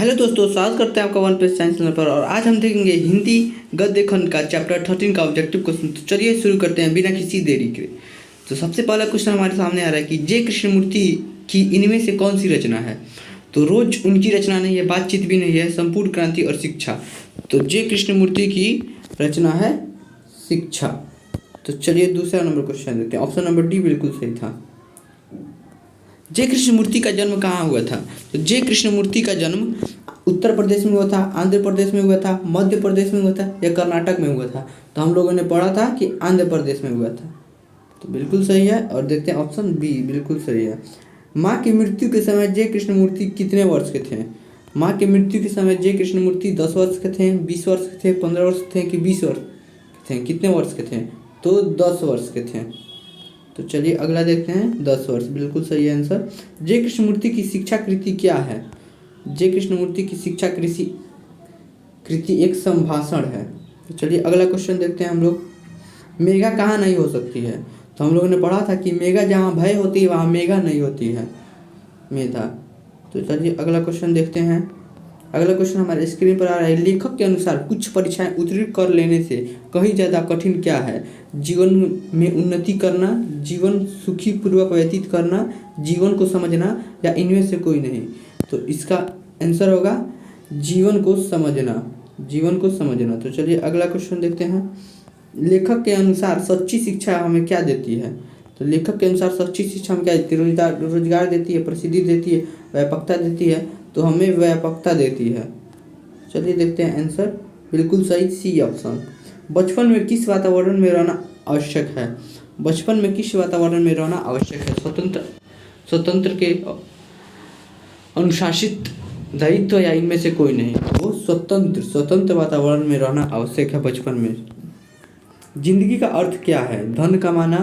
Hello दोस्तों, स्वागत करते हैं आपका वन प्लस साइंस चैनल पर। और आज हम देखेंगे हिंदी गद्य खंड का चैप्टर 13 का ऑब्जेक्टिव क्वेश्चन। तो चलिए शुरू करते हैं बिना किसी देरी के। तो सबसे पहला क्वेश्चन हमारे सामने आ रहा है कि जे कृष्णमूर्ति की इनमें से कौन सी रचना है। तो रोज उनकी रचना नहीं है, बातचीत भी नहीं है, संपूर्ण क्रांति और शिक्षा। तो जे कृष्णमूर्ति की रचना है शिक्षा। तो चलिए दूसरा नंबर क्वेश्चन देखते हैं। ऑप्शन नंबर डी बिल्कुल सही था। जे कृष्णमूर्ति का जन्म कहाँ हुआ था। तो जे कृष्णमूर्ति का जन्म उत्तर प्रदेश में हुआ था, आंध्र प्रदेश में हुआ था, मध्य प्रदेश में हुआ था या कर्नाटक में हुआ था। तो हम लोगों ने पढ़ा था कि आंध्र प्रदेश में हुआ था। तो बिल्कुल सही है। और देखते हैं ऑप्शन बी बिल्कुल सही है। माँ की मृत्यु के समय जे कृष्णमूर्ति कितने वर्ष के थे। माँ की मृत्यु के समय जे कृष्णमूर्ति 10 वर्ष के थे, 20 वर्ष के थे, 15 वर्ष के थे कि 20 वर्ष के थे। कितने वर्ष के थे। तो 10 वर्ष के थे। तो चलिए अगला देखते हैं। 10 वर्ष बिल्कुल सही है आंसर। जे कृष्णमूर्ति की शिक्षा कृति क्या है। जे कृष्णमूर्ति की शिक्षा कृति एक संभाषण है। तो चलिए अगला क्वेश्चन देखते हैं हम लोग। मेघा कहाँ नहीं हो सकती है। तो हम लोगों ने पढ़ा था कि मेघा जहाँ भय होती है वहाँ मेघा नहीं होती है, मेधा। तो चलिए अगला क्वेश्चन देखते हैं। अगला क्वेश्चन हमारे स्क्रीन पर आ रहा है। लेखक के अनुसार कुछ परीक्षाएं उत्तीर्ण कर लेने से कहीं ज़्यादा कठिन क्या है। जीवन में उन्नति करना, जीवन सुखी पूर्वक व्यतीत करना, जीवन को समझना या इनमें से कोई नहीं। तो इसका आंसर होगा जीवन को समझना, जीवन को समझना। तो चलिए अगला क्वेश्चन देखते हैं। लेखक के अनुसार सच्ची शिक्षा हमें क्या देती है। तो लेखक के अनुसार सच्ची शिक्षा हमें क्या देती है। रोजगार देती है, प्रसिद्धि देती है, व्यापकता देती है। तो हमें व्यापकता देती है। चलिए देखते हैं आंसर बिल्कुल सही सी ऑप्शन। बचपन में किस वातावरण में रहना आवश्यक है। बचपन में किस वातावरण में रहना आवश्यक है। स्वतंत्र के अनुशासित, दायित्व या इनमें से कोई नहीं। वो स्वतंत्र वातावरण में रहना आवश्यक है बचपन में। जिंदगी का अर्थ क्या है। धन कमाना,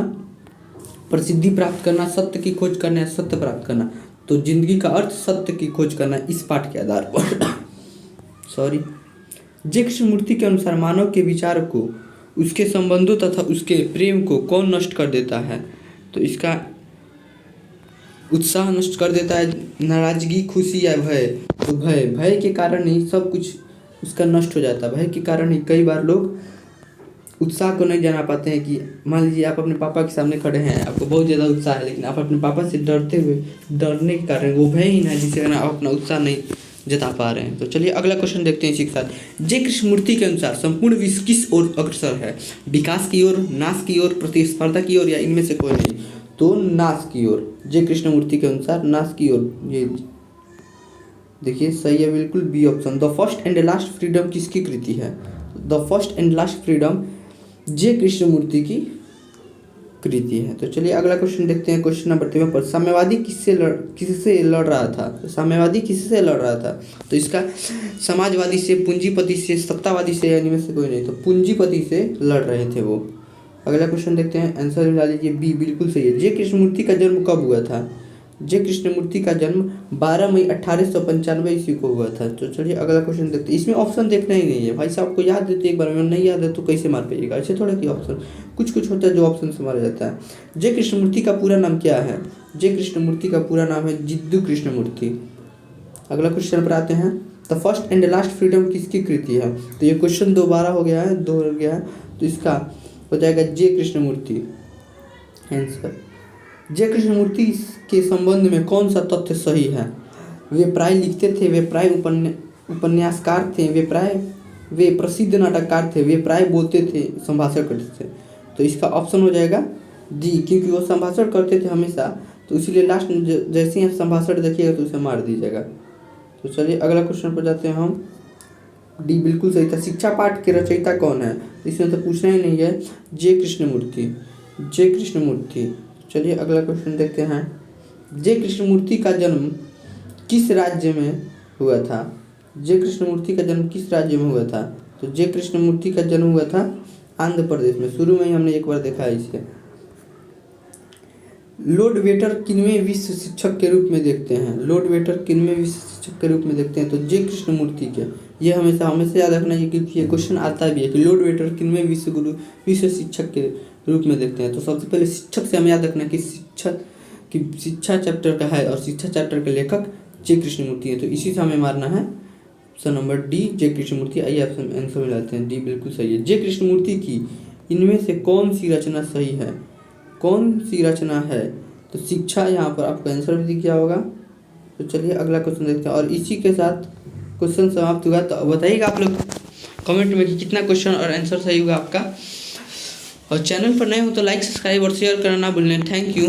प्रसिद्धि प्राप्त करना, सत्य की खोज करना या सत्य प्राप्त करना। तो जिंदगी का अर्थ सत्य की खोज करना इस पाठ के आधार पर सॉरी। जे कृष्णमूर्ति के अनुसार मानव के विचार को, उसके संबंधों तथा उसके प्रेम को कौन नष्ट कर देता है। तो इसका उत्साह नष्ट कर देता है, नाराजगी, खुशी या भय। तो भय के कारण ही सब कुछ उसका नष्ट हो जाता है। भय के कारण ही कई बार लोग उत्साह को नहीं जाना पाते हैं। कि मान लीजिए आप अपने पापा के सामने खड़े हैं, आपको बहुत ज़्यादा उत्साह है, लेकिन आप अपने पापा से डरने के कारण वो भय ही ना है जिससे आप अपना उत्साह नहीं जता पा रहे हैं। तो चलिए अगला क्वेश्चन देखते हैं इसी के साथ। जे कृष्णमूर्ति के अनुसार संपूर्ण विश्व किस ओर अग्रसर है। विकास की ओर, नाश की ओर, प्रतिस्पर्धा की ओर या इनमें से कोई नहीं। तो नाश की ओर। जे कृष्णमूर्ति के अनुसार नाश की ओर। ये देखिए सही है बिल्कुल B option. The first and last freedom किसकी कृति है। The first and last freedom J Krishnamurti की कृति है। तो चलिए अगला क्वेश्चन देखते हैं। क्वेश्चन नंबर 13 पर साम्यवादी किससे लड़ रहा था। तो साम्यवादी किससे लड़ रहा था। तो इसका समाजवादी से, पूंजीपति से, सत्तावादी से या इनमें से कोई नहीं। तो पूंजीपति से लड़ रहे थे वो। अगला क्वेश्चन देखते हैं। आंसर डाल लीजिए बी बिल्कुल सही है। जे कृष्णमूर्ति का जन्म कब हुआ था। जे कृष्णमूर्ति का जन्म 12 मई 1895 ईस्वी को हुआ था। तो चलिए अगला क्वेश्चन देखते हैं। इसमें ऑप्शन देखना ही नहीं है भाई साहब, आपको याद देते एक बार में, नहीं याद है तो कैसे मार पाइएगा। ऐसे थोड़ा कि ऑप्शन कुछ होता है जो ऑप्शन से मारा जाता है। जे कृष्णमूर्ति का पूरा नाम क्या है। जे कृष्णमूर्ति का पूरा नाम है जिद्दू कृष्णमूर्ति। अगला क्वेश्चन पर आते हैं। The first and last freedom किसकी कृति है। तो ये क्वेश्चन दोबारा हो गया है, दो हो गया है। तो इसका हो जाएगा जे कृष्णमूर्ति आंसर। जे कृष्णमूर्ति के संबंध में कौन सा तथ्य सही है। वे प्राय लिखते थे, वे प्राय उपन्यासकार थे, वे प्रसिद्ध नाटककार थे, वे प्राय बोलते थे, संभाषण करते थे। तो इसका ऑप्शन हो जाएगा डी, क्योंकि वो संभाषण करते थे हमेशा। तो इसलिए लास्ट में जैसे ही आप संभाषण देखिएगा तो उसे मार दीजिएगा। तो चलिए अगला क्वेश्चन पर जाते हैं हम। डी बिल्कुल सही था। शिक्षा पाठ के रचयिता कौन है। इसमें तो पूछना ही नहीं है, जे कृष्णमूर्ति। जे कृष्णमूर्ति। चलिए अगला क्वेश्चन देखते हैं। जे कृष्णमूर्ति का जन्म किस राज्य में हुआ था। जे कृष्णमूर्ति का जन्म किस राज्य में हुआ था। तो जे कृष्णमूर्ति का जन्म हुआ था आंध्र प्रदेश में। शुरू में ही हमने एक बार देखा है इसे। लॉर्ड वेटर किनवें विश्व शिक्षक के रूप में देखते हैं। लॉर्ड वेटर किनवें विश्व शिक्षक के रूप में देखते हैं। तो जे कृष्णमूर्ति के। ये हमेशा याद रखना है क्योंकि ये क्वेश्चन आता भी है कि लॉर्ड वेटर किनवें विश्व शिक्षक के रूप में देखते हैं। तो सबसे पहले शिक्षक से हमें याद रखना है कि शिक्षा चैप्टर का है और शिक्षा चैप्टर के लेखक जे कृष्णमूर्ति है। तो इसी से हमें मारना है option number D J Krishnamurthy. आइए ऑप्शन आंसर मिलाते हैं। डी बिल्कुल सही है। जे कृष्णमूर्ति की इनमें से कौन सी रचना सही है? कौन सी रचना है? तो शिक्षा यहाँ पर आपका आंसर भी दिख गया होगा। तो चलिए अगला क्वेश्चन देखते हैं और इसी के साथ क्वेश्चन समाप्त हुआ। तो बताइएगा आप लोग कमेंट में कि कितना क्वेश्चन और आंसर सही हुआ आपका। और चैनल पर नए हो तो लाइक सब्सक्राइब और शेयर करना ना भूलें। Thank you.